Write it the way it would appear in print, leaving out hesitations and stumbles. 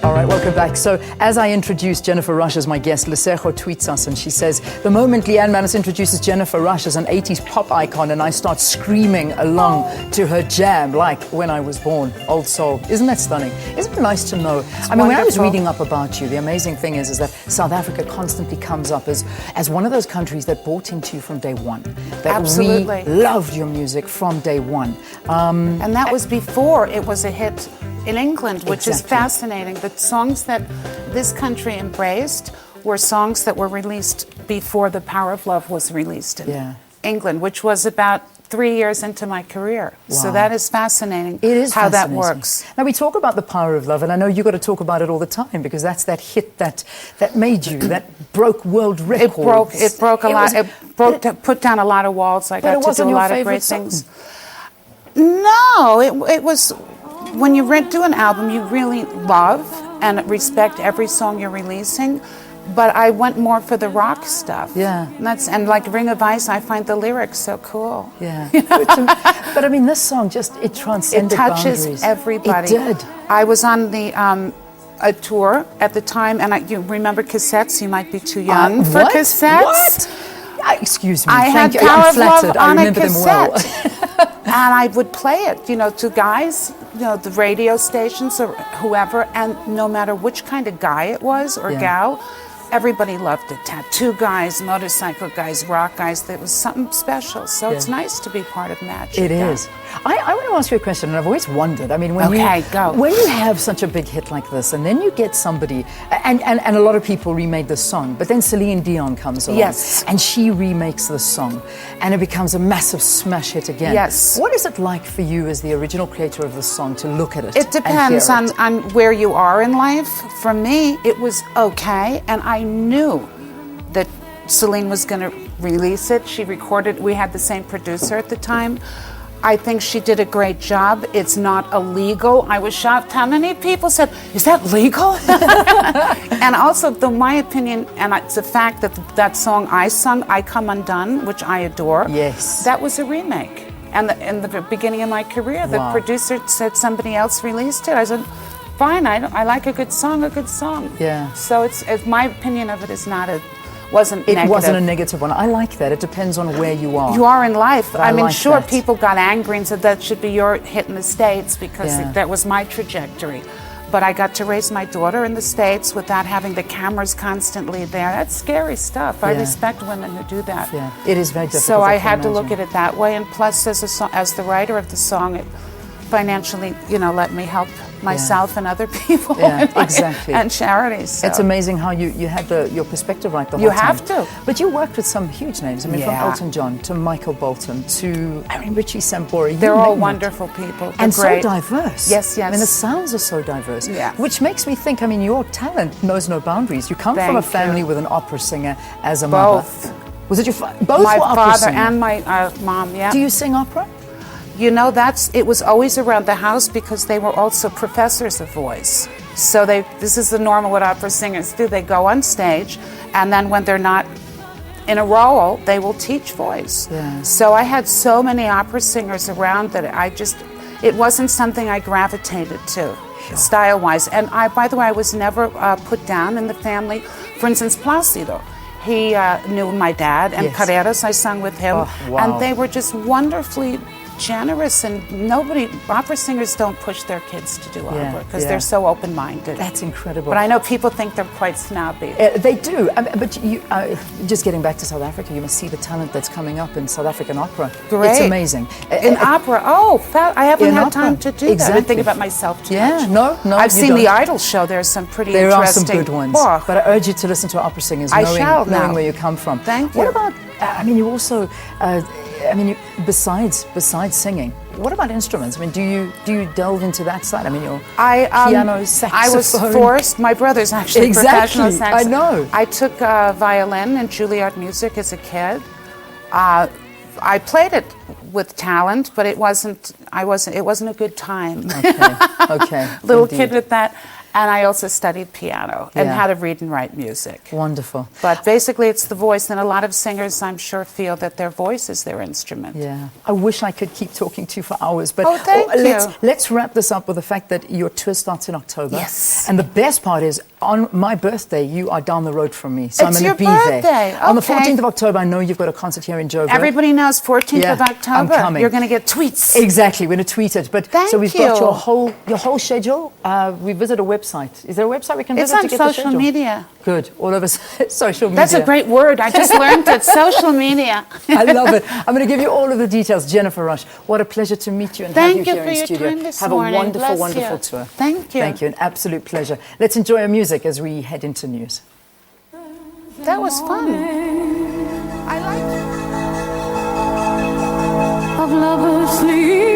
All right, welcome back. So, as I introduced Jennifer Rush as my guest, Lisejo tweets us and she says, the moment Leanne Manis introduces Jennifer Rush as an 80s pop icon and I start screaming along to her jam like when I was born, Old Soul. Isn't that stunning? Isn't it nice to know? When I was reading up about you, the amazing thing is that South Africa constantly comes up as one of those countries that bought into you from day one. That Absolutely. We loved your music from day one. And that was before it was a hit in England, which is fascinating. The songs that this country embraced were songs that were released before The Power of Love was released in England, which was about 3 years into my career. Wow. So that is fascinating. It is how fascinating. That works. Now we talk about The Power of Love, and I know you've got to talk about it all the time because that's that hit that made you, that broke world records. It put down a lot of walls. I got to do a lot of great things. No, it was. When you do an album, you really love and respect every song you're releasing, but I went more for the rock stuff. Yeah. And like Ring of Ice, I find the lyrics so cool. Yeah. But I mean, this song it transcended boundaries. It touches everybody. It did. I was on a tour at the time, and you remember cassettes? You might be too young for cassettes. What? Excuse me. I had you. Power I'm of Love flattered. on I remember a cassette. them well. And I would play it, to guys, the radio stations or whoever, and no matter which kind of guy it was or gal, everybody loved it. Tattoo guys, motorcycle guys, rock guys. There was something special. So it's nice to be part of magic. It is. I want to ask you a question, and I've always wondered. I mean, when you have such a big hit like this, and then you get somebody, and a lot of people remade this song, but then Celine Dion comes along, and she remakes this song, and it becomes a massive smash hit again. Yes. What is it like for you as the original creator of this song to look at it? It depends on where you are in life. For me, it was okay, and I knew that Celine was going to release it. She recorded. We had the same producer at the time. I think she did a great job. It's not illegal. I was shocked how many people said, is that legal? And also, my opinion, and it's a fact that song I sung, I Come Undone, which I adore, that was a remake. And in the beginning of my career, the producer said somebody else released it. I said, fine, I like a good song, Yeah. So it's my opinion of it is wasn't negative. It wasn't a negative one. I like that. It depends on where you are. You are in life. I mean, like sure, that. People got angry and said that should be your hit in the States because that was my trajectory. But I got to raise my daughter in the States without having the cameras constantly there. That's scary stuff. I respect women who do that. Yeah, it is very difficult. So I had to look at it that way. And plus, as the writer of the song, it financially, let me help myself and other people and charities. So. It's amazing how you had your perspective right the whole time. You have to. But you worked with some huge names. I mean, from Elton John to Michael Bolton to Richie Sambora. They're all wonderful people. They're and great. So diverse. Yes. I mean, the sounds are so diverse. Yeah. Which makes me think, I mean, your talent knows no boundaries. You come from a family with an opera singer as a mother. Both. Was it your both my were opera father singers? And my mom, Do you sing opera? It was always around the house because they were also professors of voice. So this is the normal what opera singers do. They go on stage, and then when they're not in a role, they will teach voice. Yeah. So I had so many opera singers around that it wasn't something I gravitated to, style-wise. And by the way, I was never put down in the family. For instance, Plácido. He knew my dad, and Carreras, I sung with him. Oh, wow. And they were just wonderfully generous, and opera singers don't push their kids to do opera because they're so open-minded. That's incredible. But I know people think they're quite snobby. They do. But you, just getting back to South Africa, you must see the talent that's coming up in South African opera. Great. It's amazing. In opera, I haven't had time to do that. I think about myself too much. No, I've seen the Idol show. There's some pretty interesting. There are some good ones. Oh. But I urge you to listen to opera singers, knowing where you come from. Thank you. What about, you also... besides singing, what about instruments? I mean, do you delve into that side? I mean, your piano, saxophone. I was forced. My brother's actually professional saxophone. I know. I took violin and Juilliard music as a kid. I played it with talent, but it wasn't a good time. Okay. Little Indeed. kid with that. And I also studied piano and Yeah. how to read and write music. Wonderful. But basically, it's the voice. And a lot of singers, I'm sure, feel that their voice is their instrument. Yeah, I wish I could keep talking to you for hours, but Oh, thank you. let's wrap this up with the fact that your tour starts in October. Yes. And the best part is, on my birthday, you are down the road from me, so It's I'm going to your be birthday. there. On the Okay. 14th of October, I know you've got a concert here in Joburg. Everybody knows 14th Yeah, of October. I'm coming. You're going to get tweets. Exactly, we're going to tweet it. But Thank so we've got you. your whole schedule. We visit a website. Is there a website we can It's visit on to get the social schedule? media. Good, all over social media. That's a great word. I just learned it. Social media. I love it. I'm going to give you all of the details. Jennifer Rush, what a pleasure to meet you and have you Thank you here for in your studio. time this Have morning. a wonderful, Bless wonderful you. tour. Thank you. Thank you. An absolute pleasure. Let's enjoy our music as we head into news. That was fun. I liked it. Of lovers sleep.